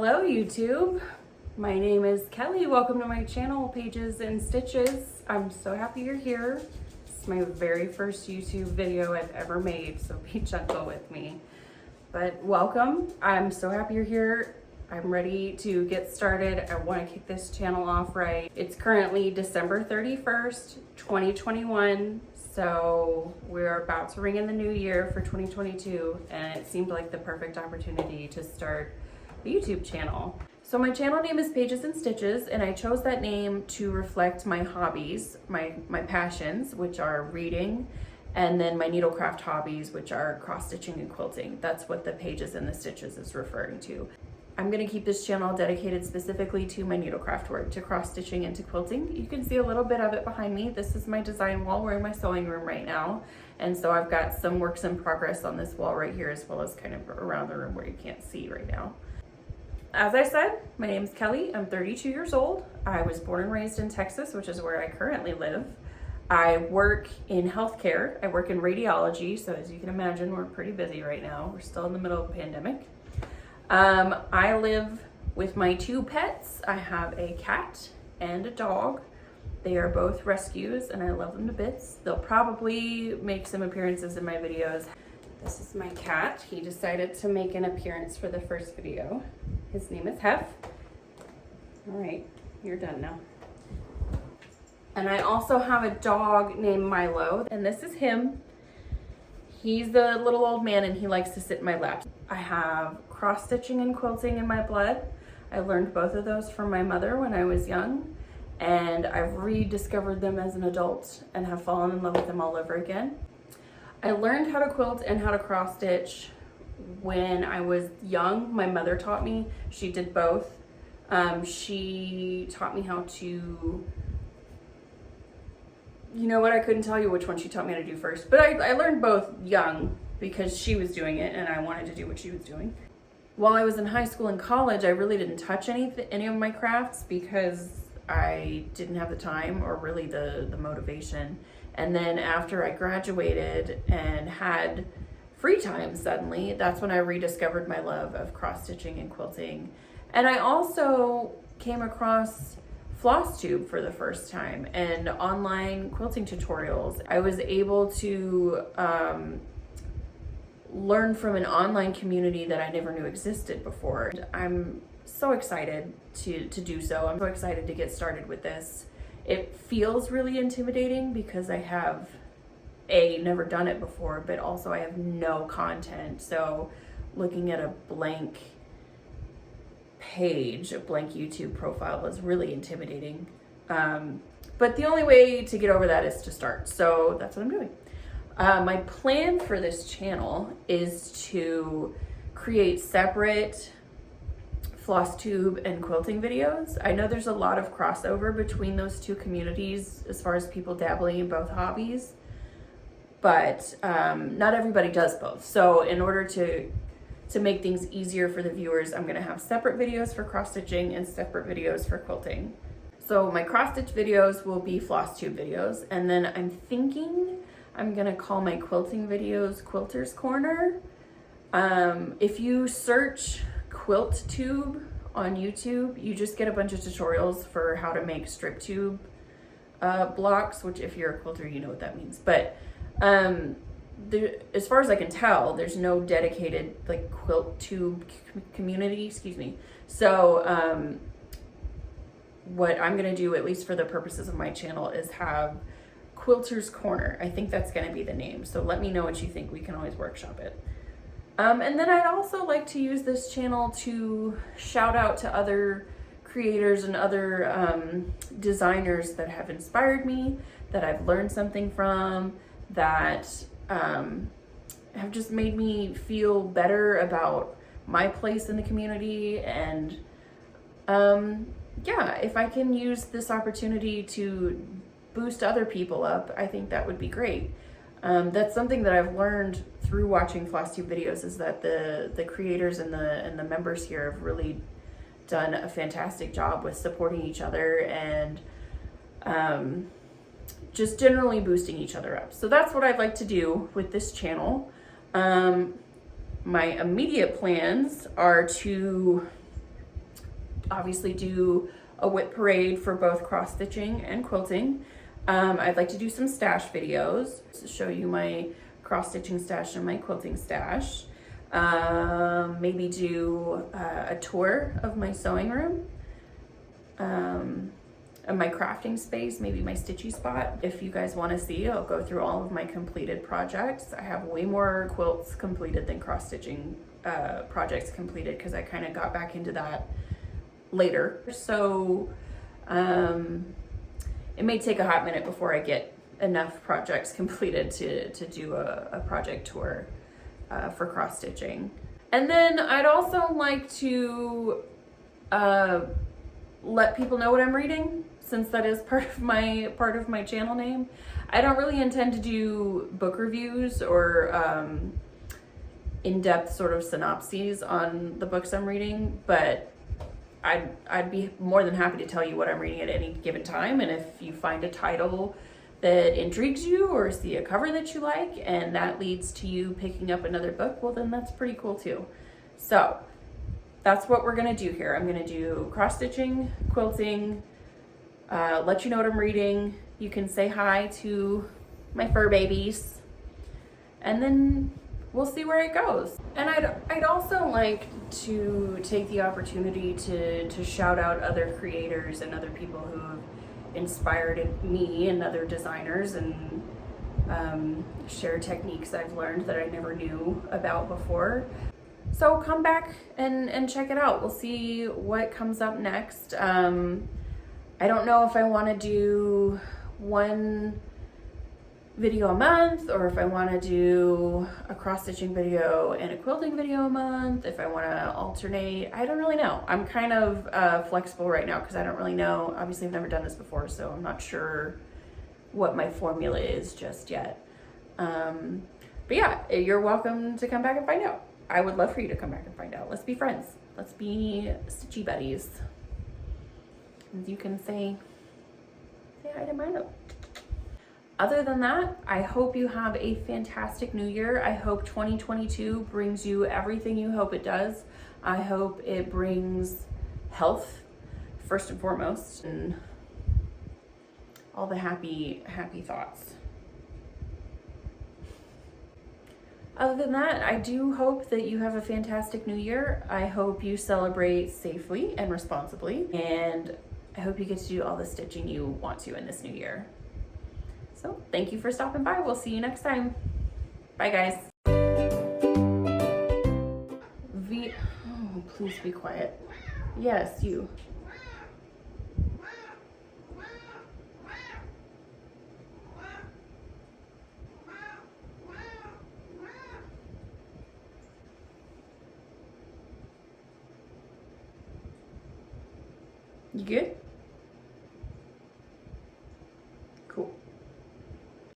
Hello YouTube, my name is Kelly. Welcome to my channel, Pages and Stitches. I'm so happy you're here. It's my very first YouTube video I've ever made, so be gentle with me. But welcome, I'm so happy you're here. I'm ready to get started. I want to kick this channel off right. It's currently December 31st, 2021. So we're about to ring in the new year for 2022, and it seemed like the perfect opportunity to start a YouTube channel. So my channel name is Pages and Stitches, and I chose that name to reflect my hobbies, my passions, which are reading, and then my needlecraft hobbies, which are cross-stitching and quilting. That's what the Pages and the Stitches is referring to. I'm gonna keep this channel dedicated specifically to my needlecraft work, to cross-stitching and to quilting. You can see a little bit of it behind me. This is my design wall. We're in my sewing room right now. And so I've got some works in progress on this wall right here, as well as kind of around the room where you can't see right now. As I said, my name's Kelly. I'm 32 years old. I was born and raised in Texas, which is where I currently live. I work in healthcare. I work in radiology. So as you can imagine, we're pretty busy right now. We're still in the middle of a pandemic. I live with my two pets. I have a cat and a dog. They are both rescues and I love them to bits. They'll probably make some appearances in my videos. This is my cat. He decided to make an appearance for the first video. His name is Hef. All right, you're done now. And I also have a dog named Milo, and this is him. He's the little old man and he likes to sit in my lap. I have cross-stitching and quilting in my blood. I learned both of those from my mother when I was young, and I've rediscovered them as an adult and have fallen in love with them all over again. I learned how to quilt and how to cross-stitch when I was young. My mother taught me. She did both. She taught me how to, you know what, I couldn't tell you which one she taught me how to do first, but I learned both young because she was doing it and I wanted to do what she was doing. While I was in high school and college, I really didn't touch any of my crafts because I didn't have the time or really the motivation. And then after I graduated and had free time suddenly, that's when I rediscovered my love of cross-stitching and quilting. And I also came across Flosstube for the first time and online quilting tutorials. I was able to learn from an online community that I never knew existed before. I'm so excited to do so. I'm so excited to get started with this. It feels really intimidating because I have never done it before, but also I have no content. So looking at a blank page, a blank YouTube profile was really intimidating. But the only way to get over that is to start. So that's what I'm doing. My plan for this channel is to create separate Flosstube and quilting videos. I know there's a lot of crossover between those two communities as far as people dabbling in both hobbies, but not everybody does both. So in order to make things easier for the viewers, I'm gonna have separate videos for cross-stitching and separate videos for quilting. So my cross-stitch videos will be Flosstube videos, and then I'm thinking I'm gonna call my quilting videos Quilter's Corner. If you search QuiltTube on YouTube, you just get a bunch of tutorials for how to make strip tube blocks, which if you're a quilter, you know what that means. But as far as I can tell, there's no dedicated like QuiltTube community, excuse me. So what I'm gonna do, at least for the purposes of my channel, is have Quilter's Corner. I think that's gonna be the name. So let me know what you think. We can always workshop it. And then I'd also like to use this channel to shout out to other creators and other designers that have inspired me, that I've learned something from, that have just made me feel better about my place in the community. And yeah, if I can use this opportunity to boost other people up, I think that would be great. That's something that I've learned through watching Flosstube videos, is that the creators and the members here have really done a fantastic job with supporting each other and just generally boosting each other up. So that's what I'd like to do with this channel. My immediate plans are to obviously do a whip parade for both cross stitching and quilting. I'd like to do some stash videos to show you my cross stitching stash and my quilting stash. Maybe do a tour of my sewing room, of my crafting space, maybe my stitchy spot. If you guys want to see, I'll go through all of my completed projects. I have way more quilts completed than cross stitching projects completed because I kind of got back into that later. So it may take a hot minute before I get enough projects completed to do a project tour for cross stitching. And then I'd also like to let people know what I'm reading, since that is part of my channel name. I don't really intend to do book reviews or in-depth sort of synopses on the books I'm reading, but I'd be more than happy to tell you what I'm reading at any given time. And if you find a title that intrigues you or see a cover that you like and that leads to you picking up another book, well then that's pretty cool too. So that's what we're gonna do here. I'm gonna do cross stitching, quilting, let you know what I'm reading. You can say hi to my fur babies, and then we'll see where it goes. And I'd also like to take the opportunity to shout out other creators and other people who have inspired me and other designers, and share techniques I've learned that I never knew about before. So come back and check it out. We'll see what comes up next. I don't know if I want to do one video a month, or if I want to do a cross stitching video and a quilting video a month, if I want to alternate. I don't really know. I'm kind of flexible right now because I don't really know. Obviously I've never done this before, so I'm not sure what my formula is just yet. But yeah, you're welcome to come back and find out. I would love for you to come back and find out. Let's be friends. Let's be stitchy buddies. And you can say hi to Milo. Other than that, I hope you have a fantastic new year. I hope 2022 brings you everything you hope it does. I hope it brings health, first and foremost, and all the happy thoughts. Other than that, I do hope that you have a fantastic new year. I hope you celebrate safely and responsibly, and I hope you get to do all the stitching you want to in this new year. So thank you for stopping by. We'll see you next time. Bye, guys. Oh, please be quiet. Yes, you. You good?